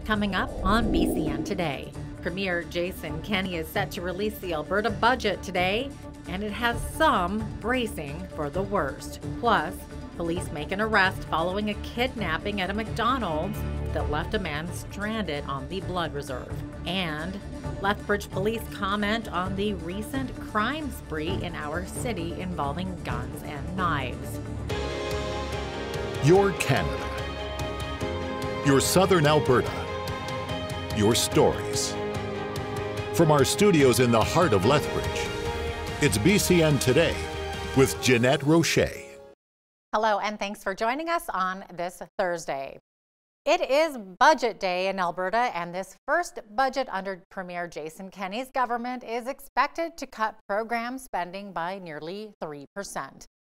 coming up on BCN Today. Premier Jason Kenney is set to release the Alberta Budget today, and it has some bracing for the worst. Plus, police make an arrest following a kidnapping at a McDonald's that left a man stranded on the blood reserve. And Lethbridge police comment on the recent crime spree in our city involving guns and knives. Your Canada. Your Southern Alberta. Your stories. From our studios in the heart of Lethbridge, it's BCN Today with Jeanette Roche. Hello, and thanks for joining us on this Thursday. It is Budget Day in Alberta, and this first budget under Premier Jason Kenney's government is expected to cut program spending by nearly 3%.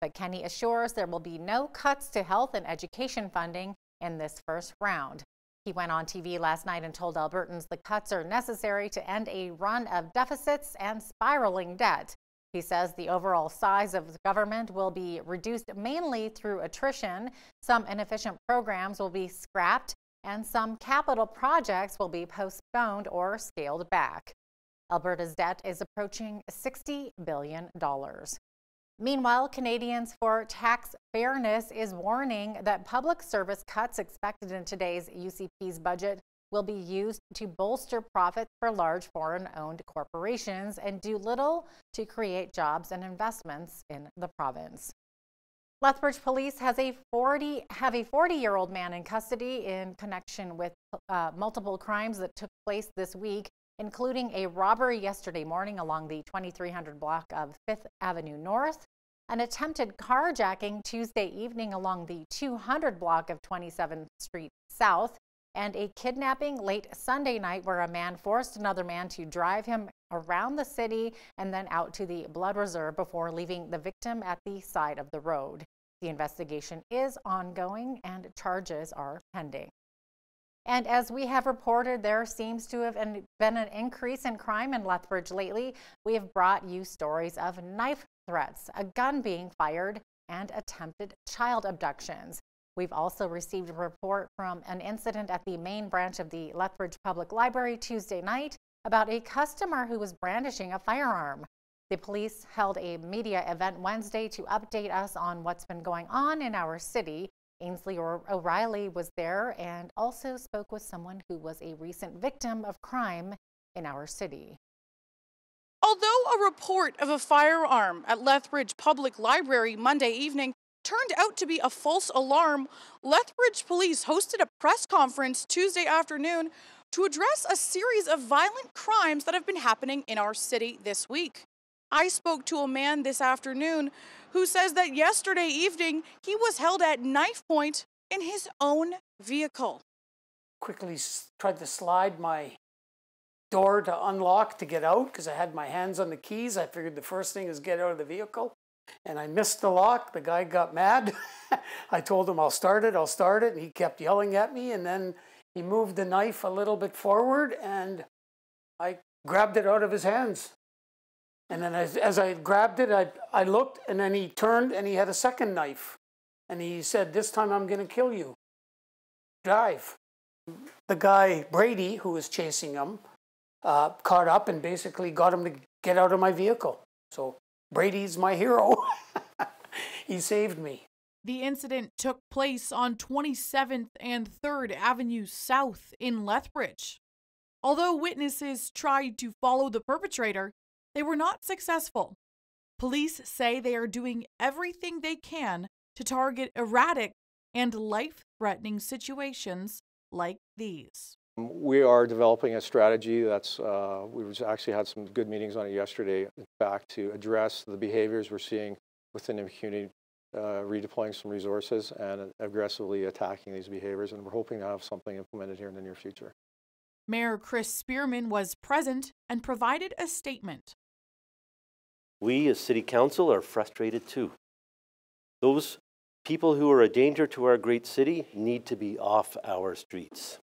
But Kenney assures there will be no cuts to health and education funding in this first round. He went on TV last night and told Albertans the cuts are necessary to end a run of deficits and spiraling debt. He says the overall size of the government will be reduced mainly through attrition, some inefficient programs will be scrapped, and some capital projects will be postponed or scaled back. Alberta's debt is approaching $60 billion. Meanwhile, Canadians for Tax Fairness is warning that public service cuts expected in today's UCP's budget will be used to bolster profits for large foreign-owned corporations and do little to create jobs and investments in the province. Lethbridge police have a 40-year-old man in custody in connection with multiple crimes that took place this week, including a robbery yesterday morning along the 2300 block of 5th Avenue North, an attempted carjacking Tuesday evening along the 200 block of 27th Street South, and a kidnapping late Sunday night where a man forced another man to drive him around the city and then out to the blood reserve before leaving the victim at the side of the road. The investigation is ongoing and charges are pending. And as we have reported, there seems to have been an increase in crime in Lethbridge lately. We have brought you stories of knife threats, a gun being fired, and attempted child abductions. We've also received a report from an incident at the main branch of the Lethbridge Public Library Tuesday night about a customer who was brandishing a firearm. The police held a media event Wednesday to update us on what's been going on in our city. Ainsley O'Reilly was there and also spoke with someone who was a recent victim of crime in our city. Although a report of a firearm at Lethbridge Public Library Monday evening turned out to be a false alarm, Lethbridge police hosted a press conference Tuesday afternoon to address a series of violent crimes that have been happening in our city this week. I spoke to a man this afternoon who says that yesterday evening he was held at knife point in his own vehicle. Quickly tried to slide my door to unlock to get out because I had my hands on the keys. I figured the first thing is get out of the vehicle. And I missed the lock. The guy got mad. I told him I'll start it, and he kept yelling at me, and then he moved the knife a little bit forward and I grabbed it out of his hands. And then as I grabbed it, I looked, and then he turned and he had a second knife. And he said, "This time I'm going to kill you. Drive." The guy, Brady, who was chasing him, caught up and basically got him to get out of my vehicle. So Brady's my hero. He saved me. The incident took place on 27th and 3rd Avenue South in Lethbridge. Although witnesses tried to follow the perpetrator, they were not successful. Police say they are doing everything they can to target erratic and life-threatening situations like these. We are developing a strategy that's, we actually had some good meetings on it yesterday, in fact, to address the behaviors we're seeing within the community, redeploying some resources and aggressively attacking these behaviors, and we're hoping to have something implemented here in the near future. Mayor Chris Spearman was present and provided a statement. We as City Council are frustrated too. Those people who are a danger to our great city need to be off our streets.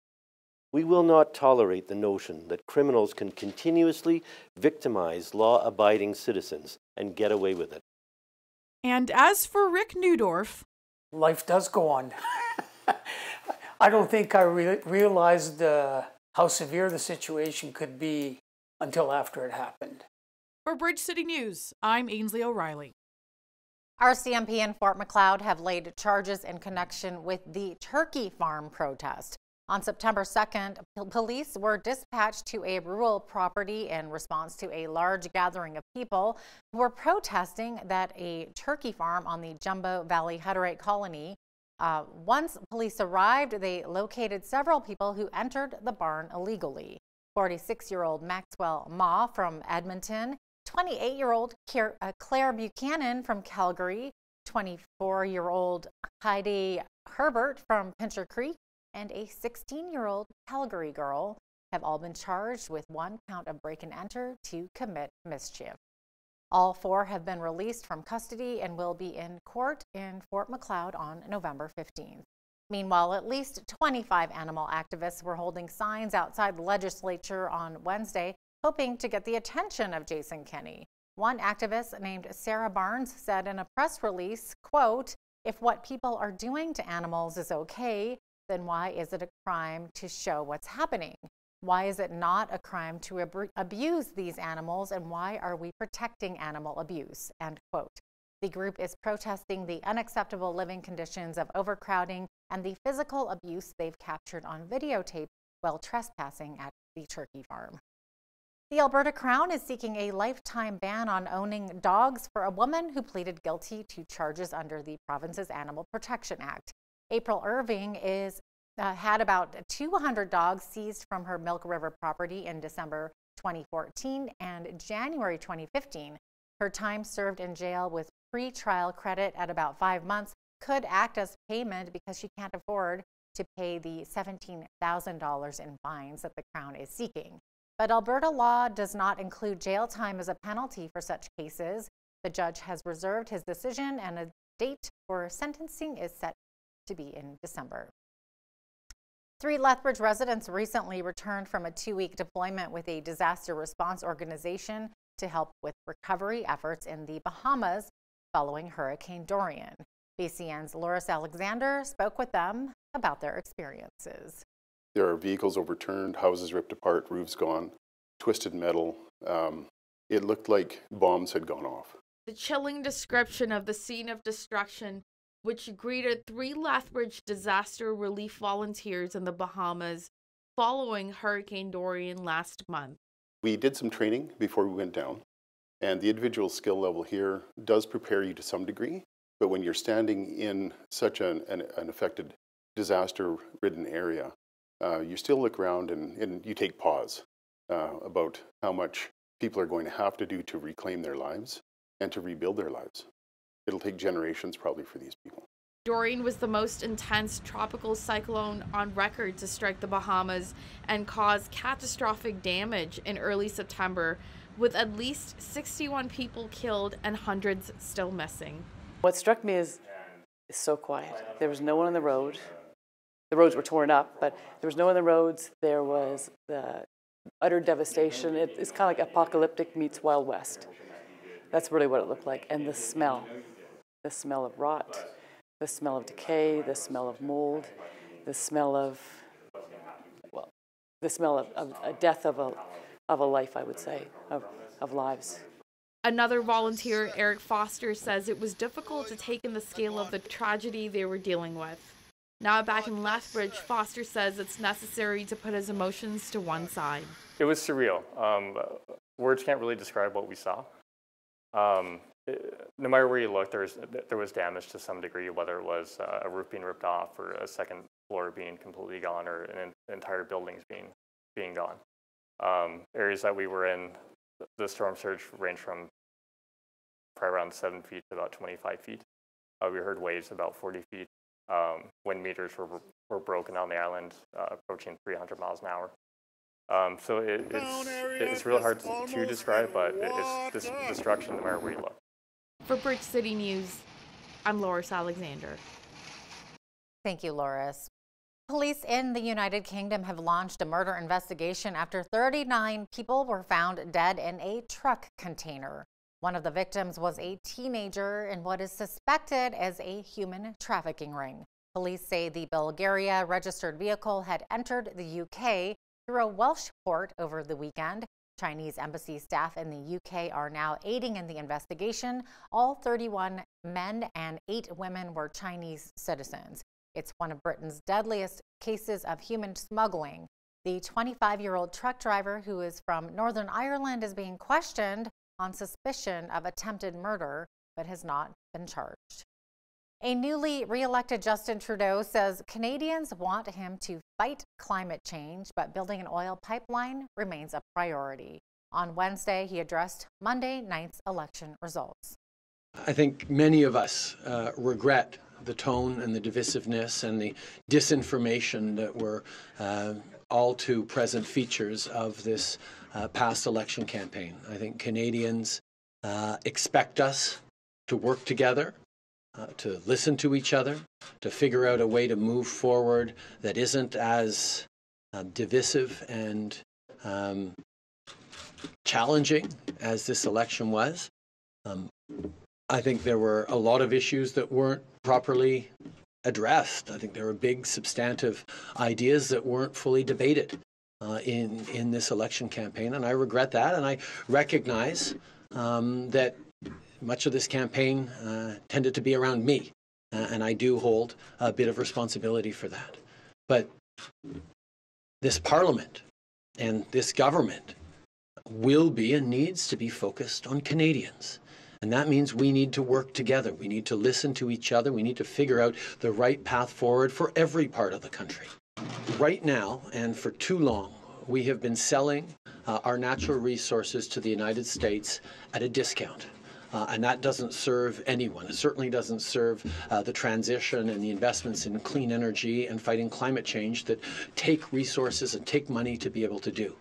We will not tolerate the notion that criminals can continuously victimize law-abiding citizens and get away with it. And as for Rick Neudorf, life does go on. I don't think I realized how severe the situation could be until after it happened. For Bridge City News, I'm Ainsley O'Reilly. RCMP and Fort Macleod have laid charges in connection with the turkey farm protest. On September 2nd, police were dispatched to a rural property in response to a large gathering of people who were protesting that a turkey farm on the Jumbo Valley Hutterite colony. Once police arrived, they located several people who entered the barn illegally. 46-year-old Maxwell Ma from Edmonton, 28-year-old Claire Buchanan from Calgary, 24-year-old Heidi Herbert from Pincher Creek, and a 16-year-old Calgary girl have all been charged with one count of break and enter to commit mischief. All four have been released from custody and will be in court in Fort Macleod on November 15th. Meanwhile, at least 25 animal activists were holding signs outside the legislature on Wednesday, hoping to get the attention of Jason Kenney. One activist named Sarah Barnes said in a press release, quote, "If what people are doing to animals is okay, then why is it a crime to show what's happening? Why is it not a crime to abuse these animals, and why are we protecting animal abuse?" End quote. The group is protesting the unacceptable living conditions of overcrowding and the physical abuse they've captured on videotape while trespassing at the turkey farm. The Alberta Crown is seeking a lifetime ban on owning dogs for a woman who pleaded guilty to charges under the province's Animal Protection Act. April Irving had about 200 dogs seized from her Milk River property in December 2014 and January 2015. Her time served in jail with pre-trial credit at about 5 months could act as payment because she can't afford to pay the $17,000 in fines that the Crown is seeking. But Alberta law does not include jail time as a penalty for such cases. The judge has reserved his decision, and a date for sentencing is set to be in December. 3 Lethbridge residents recently returned from a 2-week deployment with a disaster response organization to help with recovery efforts in the Bahamas following Hurricane Dorian. BCN's Loris Alexander spoke with them about their experiences. There are vehicles overturned, houses ripped apart, roofs gone, twisted metal. It looked like bombs had gone off. The chilling description of the scene of destruction, which greeted 3 Lethbridge disaster relief volunteers in the Bahamas following Hurricane Dorian last month. We did some training before we went down, and the individual skill level here does prepare you to some degree, but when you're standing in such an affected, disaster-ridden area, you still look around and you take pause about how much people are going to have to do to reclaim their lives and to rebuild their lives. It'll take generations probably for these people. Dorian was the most intense tropical cyclone on record to strike the Bahamas and cause catastrophic damage in early September, with at least 61 people killed and hundreds still missing. What struck me is so quiet. There was no one on the road. The roads were torn up, but there was no one on the roads. There was the utter devastation. It's kind of like apocalyptic meets Wild West. That's really what it looked like. And the smell of rot, the smell of decay, the smell of mold, the smell of, well, the smell of a death of a life, I would say, of lives. Another volunteer, Eric Foster, says it was difficult to take in the scale of the tragedy they were dealing with. Now back in Lethbridge, Foster says it's necessary to put his emotions to one side. It was surreal. Words can't really describe what we saw. No matter where you look, there was damage to some degree, whether it was a roof being ripped off or a second floor being completely gone or an entire buildings being gone. Areas that we were in, the storm surge ranged from probably around 7 feet to about 25 feet. We heard waves about 40 feet. Wind meters were broken on the island, approaching 300 miles an hour. So it's real hard to describe, but it's destruction no matter where you look. For Bridge City News, I'm Loris Alexander. Thank you, Loris. Police in the United Kingdom have launched a murder investigation after 39 people were found dead in a truck container. One of the victims was a teenager in what is suspected as a human trafficking ring. Police say the Bulgaria registered vehicle had entered the UK through a Welsh port over the weekend. Chinese embassy staff in the UK are now aiding in the investigation. All 31 men and 8 women were Chinese citizens. It's one of Britain's deadliest cases of human smuggling. The 25-year-old truck driver, who is from Northern Ireland, is being questioned on suspicion of attempted murder, but has not been charged. A newly re-elected Justin Trudeau says Canadians want him to fight climate change, but building an oil pipeline remains a priority. On Wednesday, he addressed Monday night's election results. I think many of us regret the tone and the divisiveness and the disinformation that were all too present features of this past election campaign. I think Canadians expect us to work together, to listen to each other, to figure out a way to move forward that isn't as divisive and challenging as this election was. I think there were a lot of issues that weren't properly addressed. I think there were big substantive ideas that weren't fully debated in this election campaign, and I regret that, and I recognize that much of this campaign tended to be around me, and I do hold a bit of responsibility for that. But this Parliament and this government will be and needs to be focused on Canadians. And that means we need to work together. We need to listen to each other. We need to figure out the right path forward for every part of the country. Right now, and for too long, we have been selling our natural resources to the United States at a discount. And that doesn't serve anyone. It certainly doesn't serve the transition and the investments in clean energy and fighting climate change that take resources and take money to be able to do.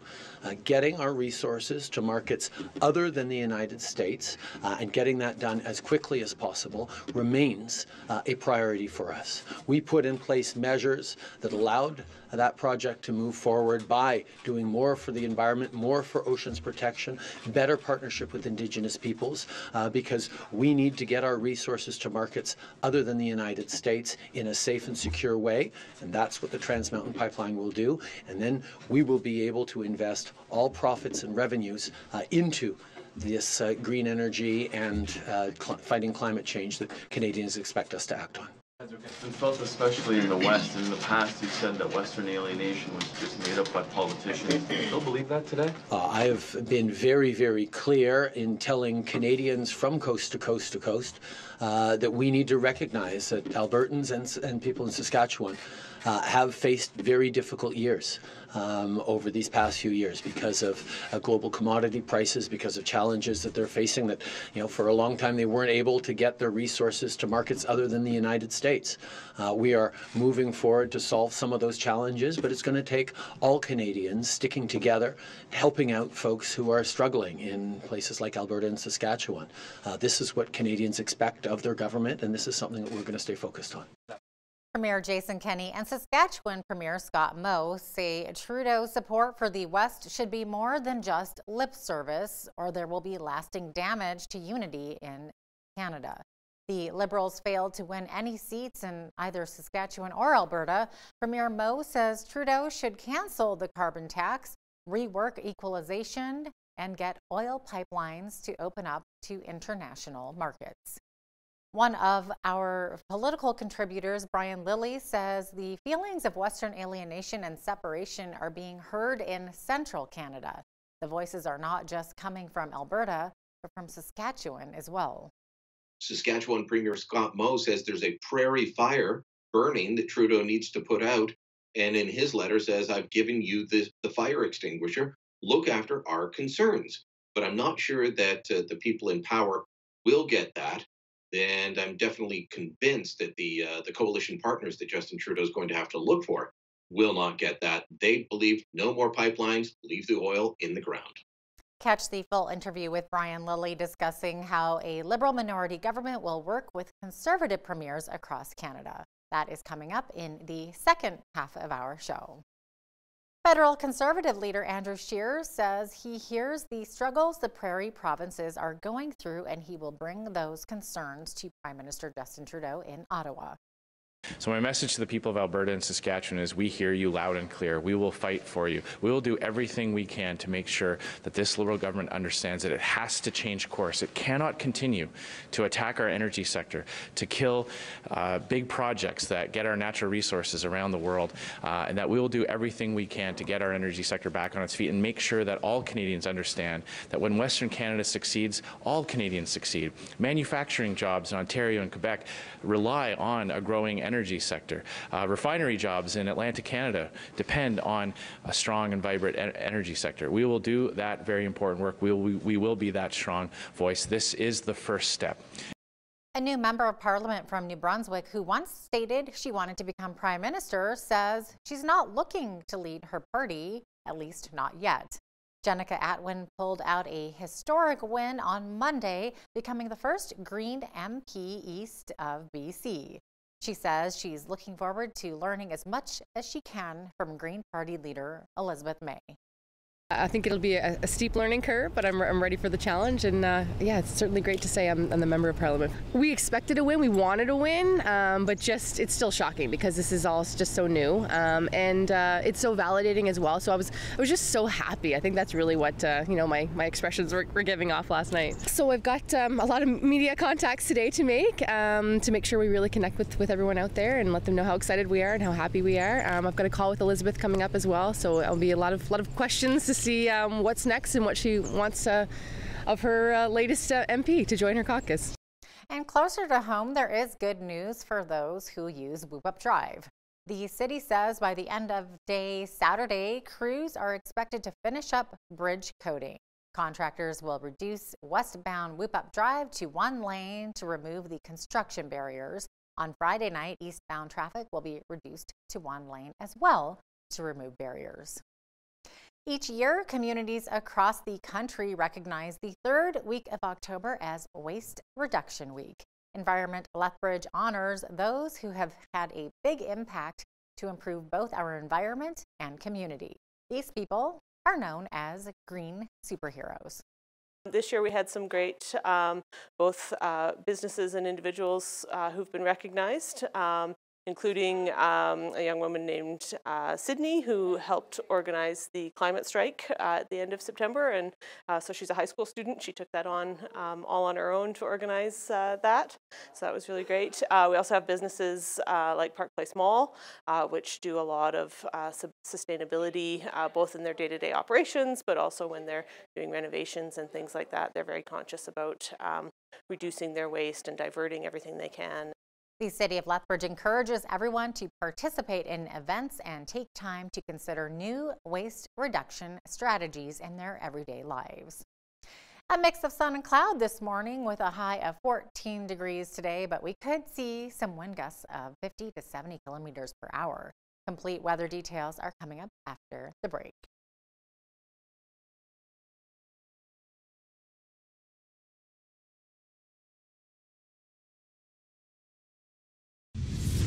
Getting our resources to markets other than the United States and getting that done as quickly as possible remains a priority for us. We put in place measures that allowed that project to move forward by doing more for the environment, more for oceans protection, better partnership with Indigenous peoples, because we need to get our resources to markets other than the United States in a safe and secure way, and that's what the Trans Mountain Pipeline will do. And then we will be able to invest all profits and revenues into this green energy and fighting climate change that Canadians expect us to act on. It's been felt especially in the West. In the past, you said that Western alienation was just made up by politicians. Do you still believe that today? I have been very, very clear in telling Canadians from coast to coast to coast that we need to recognize that Albertans and people in Saskatchewan have faced very difficult years over these past few years because of global commodity prices, because of challenges that they're facing that, for a long time they weren't able to get their resources to markets other than the United States. We are moving forward to solve some of those challenges, but it's going to take all Canadians sticking together, helping out folks who are struggling in places like Alberta and Saskatchewan. This is what Canadians expect of their government, and this is something that we're going to stay focused on. Premier Jason Kenney and Saskatchewan Premier Scott Moe say Trudeau's support for the West should be more than just lip service, or there will be lasting damage to unity in Canada. The Liberals failed to win any seats in either Saskatchewan or Alberta. Premier Moe says Trudeau should cancel the carbon tax, rework equalization, and get oil pipelines to open up to international markets. One of our political contributors, Brian Lilly, says the feelings of Western alienation and separation are being heard in central Canada. The voices are not just coming from Alberta, but from Saskatchewan as well. Saskatchewan Premier Scott Moe says there's a prairie fire burning that Trudeau needs to put out. And in his letter says, I've given you the fire extinguisher. Look after our concerns. But I'm not sure that the people in power will get that. And I'm definitely convinced that the coalition partners that Justin Trudeau is going to have to look for will not get that. They believe no more pipelines, leave the oil in the ground. Catch the full interview with Brian Lilly discussing how a Liberal minority government will work with Conservative premiers across Canada. That is coming up in the second half of our show. Federal Conservative leader Andrew Scheer says he hears the struggles the prairie provinces are going through, and he will bring those concerns to Prime Minister Justin Trudeau in Ottawa. So my message to the people of Alberta and Saskatchewan is we hear you loud and clear. We will fight for you. We will do everything we can to make sure that this Liberal government understands that it has to change course. It cannot continue to attack our energy sector, to kill big projects that get our natural resources around the world, and that we will do everything we can to get our energy sector back on its feet and make sure that all Canadians understand that when Western Canada succeeds, all Canadians succeed. Manufacturing jobs in Ontario and Quebec rely on a growing energy sector. Refinery jobs in Atlantic Canada depend on a strong and vibrant energy sector. We will do that very important work. We will be that strong voice. This is the first step. A new member of parliament from New Brunswick who once stated she wanted to become prime minister says she's not looking to lead her party, at least not yet. Jenica Atwin pulled out a historic win on Monday, becoming the first Green MP east of BC. She says she's looking forward to learning as much as she can from Green Party leader Elizabeth May. I think it'll be a steep learning curve, but I'm ready for the challenge, and yeah, it's certainly great to say I'm the member of parliament. We expected a win, we wanted a win, but just it's still shocking because this is all just so new, and it's so validating as well. So I was just so happy. I think that's really what you know, my expressions were giving off last night. So I've got a lot of media contacts today to make sure we really connect with everyone out there and let them know how excited we are and how happy we are. I've got a call with Elizabeth coming up as well, so it'll be a lot of questions to see what's next and what she wants of her latest MP to join her caucus. And closer to home, there is good news for those who use Whoop Up Drive. The city says by the end of day Saturday, crews are expected to finish up bridge coating. Contractors will reduce westbound Whoop Up Drive to one lane to remove the construction barriers. On Friday night, eastbound traffic will be reduced to one lane as well to remove barriers. Each year, communities across the country recognize the third week of October as Waste Reduction Week. Environment Lethbridge honors those who have had a big impact to improve both our environment and community. These people are known as green superheroes. This year we had some great both businesses and individuals who've been recognized. Including a young woman named Sydney, who helped organize the climate strike at the end of September. And so she's a high school student. She took that on all on her own to organize that. So that was really great. We also have businesses like Park Place Mall, which do a lot of sustainability, both in their day-to-day operations, but also when they're doing renovations and things like that. They're very conscious about reducing their waste and diverting everything they can. The City of Lethbridge encourages everyone to participate in events and take time to consider new waste reduction strategies in their everyday lives. A mix of sun and cloud this morning with a high of 14 degrees today, but we could see some wind gusts of 50 to 70 kilometers per hour. Complete weather details are coming up after the break.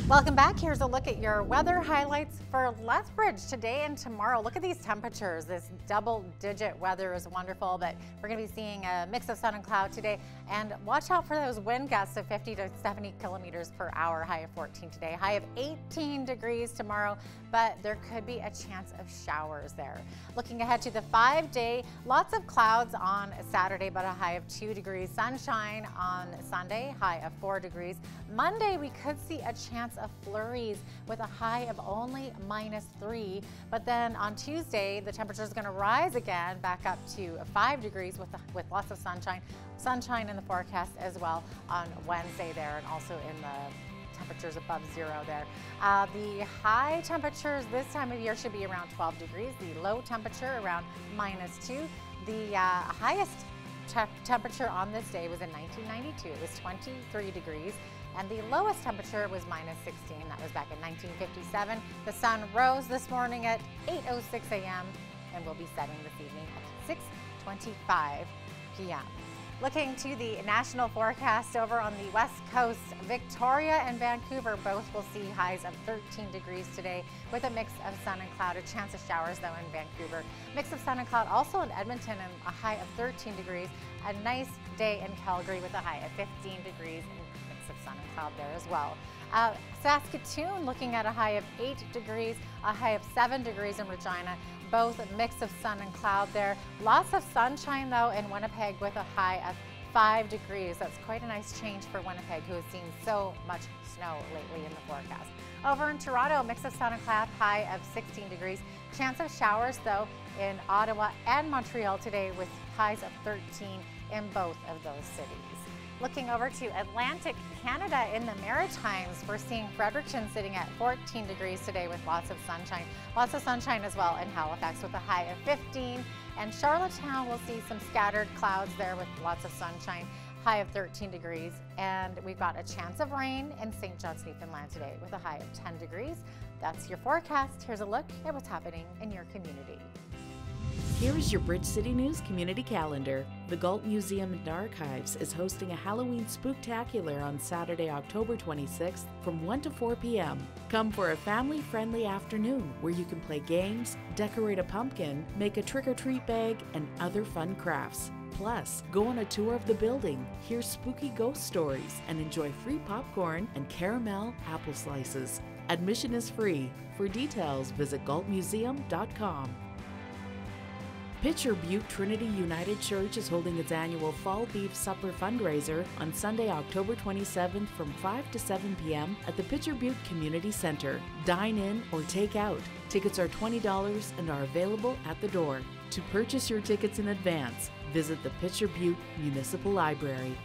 Welcome back. Here's a look at your weather highlights for Lethbridge today and tomorrow. Look at these temperatures. This double-digit weather is wonderful, but we're going to be seeing a mix of sun and cloud today. And watch out for those wind gusts of 50 to 70 kilometers per hour. High of 14 today, high of 18 degrees tomorrow, but there could be a chance of showers there. Looking ahead to the 5-day, lots of clouds on Saturday, but a high of 2 degrees. Sunshine on Sunday, high of 4 degrees. Monday, we could see a chance of flurries with a high of only -3, but then on Tuesday the temperature is going to rise again back up to 5 degrees with lots of sunshine in the forecast as well on Wednesday there, and also in the temperatures above zero there. The high temperatures this time of year should be around 12 degrees, the low temperature around -2. The highest temperature on this day was in 1992. It was 23 degrees. And the lowest temperature was -16. That was back in 1957. The sun rose this morning at 8:06 a.m. and will be setting this evening at 6:25 p.m. Looking to the national forecast over on the west coast, Victoria and Vancouver both will see highs of 13 degrees today with a mix of sun and cloud. A chance of showers though in Vancouver. Mix of sun and cloud also in Edmonton and a high of 13 degrees. A nice day in Calgary with a high of 15 degrees. of sun and cloud there as well. Saskatoon looking at a high of 8 degrees, a high of 7 degrees in Regina, both a mix of sun and cloud there. Lots of sunshine though in Winnipeg with a high of 5 degrees. That's quite a nice change for Winnipeg, who has seen so much snow lately in the forecast. Over in Toronto, a mix of sun and cloud, high of 16 degrees. Chance of showers though in Ottawa and Montreal today with highs of 13 in both of those cities. Looking over to Atlantic Canada in the Maritimes, we're seeing Fredericton sitting at 14 degrees today with lots of sunshine. Lots of sunshine as well in Halifax with a high of 15. And Charlottetown will see some scattered clouds there with lots of sunshine, high of 13 degrees. And we've got a chance of rain in St. John's, Newfoundland today with a high of 10 degrees. That's your forecast. Here's a look at what's happening in your community. Here is your Bridge City News community calendar. The Galt Museum and Archives is hosting a Halloween spooktacular on Saturday, October 26th from 1 to 4 p.m. Come for a family-friendly afternoon where you can play games, decorate a pumpkin, make a trick-or-treat bag, and other fun crafts. Plus, go on a tour of the building, hear spooky ghost stories, and enjoy free popcorn and caramel apple slices. Admission is free. For details, visit galtmuseum.com. Pitcher Butte Trinity United Church is holding its annual Fall Beef Supper fundraiser on Sunday, October 27th from 5 to 7 p.m. at the Pitcher Butte Community Center. Dine in or take out. Tickets are $20 and are available at the door. To purchase your tickets in advance, visit the Pitcher Butte Municipal Library.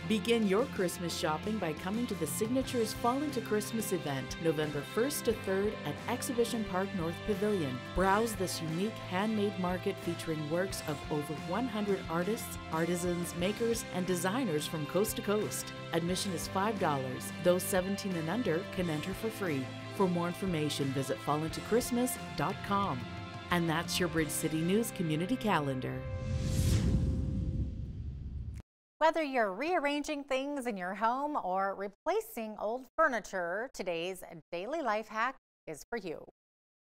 Begin your Christmas shopping by coming to the Signatures Fall into Christmas event, November 1st to 3rd at Exhibition Park North Pavilion. Browse this unique handmade market featuring works of over 100 artists, artisans, makers, and designers from coast to coast. Admission is $5. Those 17 and under can enter for free. For more information, visit fallintochristmas.com. And that's your Bridge City News community calendar. Whether you're rearranging things in your home or replacing old furniture, today's daily life hack is for you.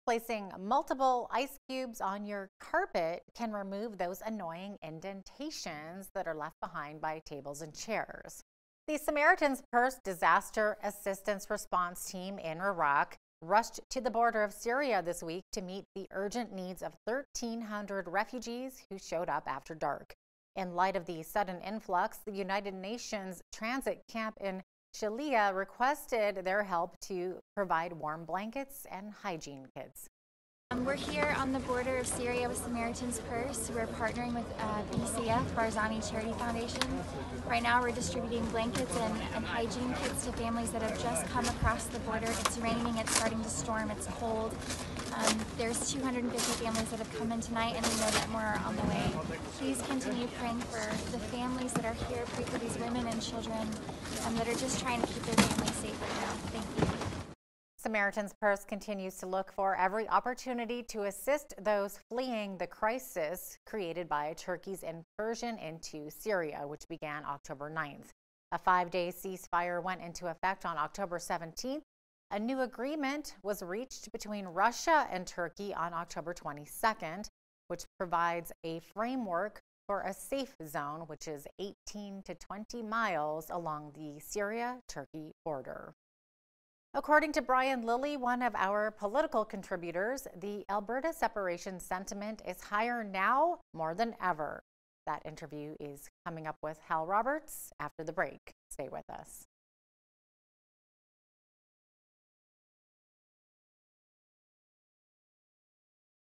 Placing multiple ice cubes on your carpet can remove those annoying indentations that are left behind by tables and chairs. The Samaritan's Purse Disaster Assistance Response Team in Iraq rushed to the border of Syria this week to meet the urgent needs of 1,300 refugees who showed up after dark. In light of the sudden influx, the United Nations Transit Camp in Shalia requested their help to provide warm blankets and hygiene kits. We're here on the border of Syria with Samaritan's Purse. We're partnering with BCN, Barzani Charity Foundation. Right now we're distributing blankets and hygiene kits to families that have just come across the border. It's raining, it's starting to storm, it's cold. There's 250 families that have come in tonight, and we know that more are on the way. Please continue praying for the families that are here. Pray for these women and children that are just trying to keep their families safe right now. Thank you. Samaritan's Purse continues to look for every opportunity to assist those fleeing the crisis created by Turkey's incursion into Syria, which began October 9th. A 5-day ceasefire went into effect on October 17th. A new agreement was reached between Russia and Turkey on October 22nd, which provides a framework for a safe zone, which is 18 to 20 miles along the Syria-Turkey border. According to Brian Lilly, one of our political contributors, the Alberta separation sentiment is higher now more than ever. That interview is coming up with Hal Roberts after the break. Stay with us.